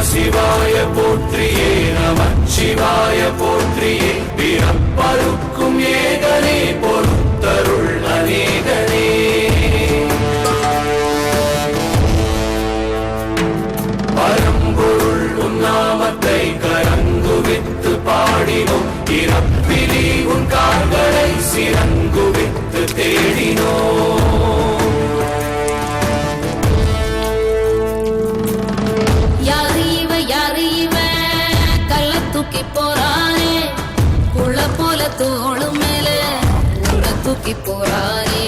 சிவாய போற்றியே நமச்சிவாய போற்றியே பிறப்பருக்கும் ஏகனே பொறுத்தருள் அநேகனே பரம்பொருள் உன்னாமத்தை கரங்குவித்து பாடினோம் இறப்பிலி உன் கால்களை சிறங்குவித்து தேடினோம் தூக்கி போறானே குள்ள போல தோளு மேல தூக்கி போறானே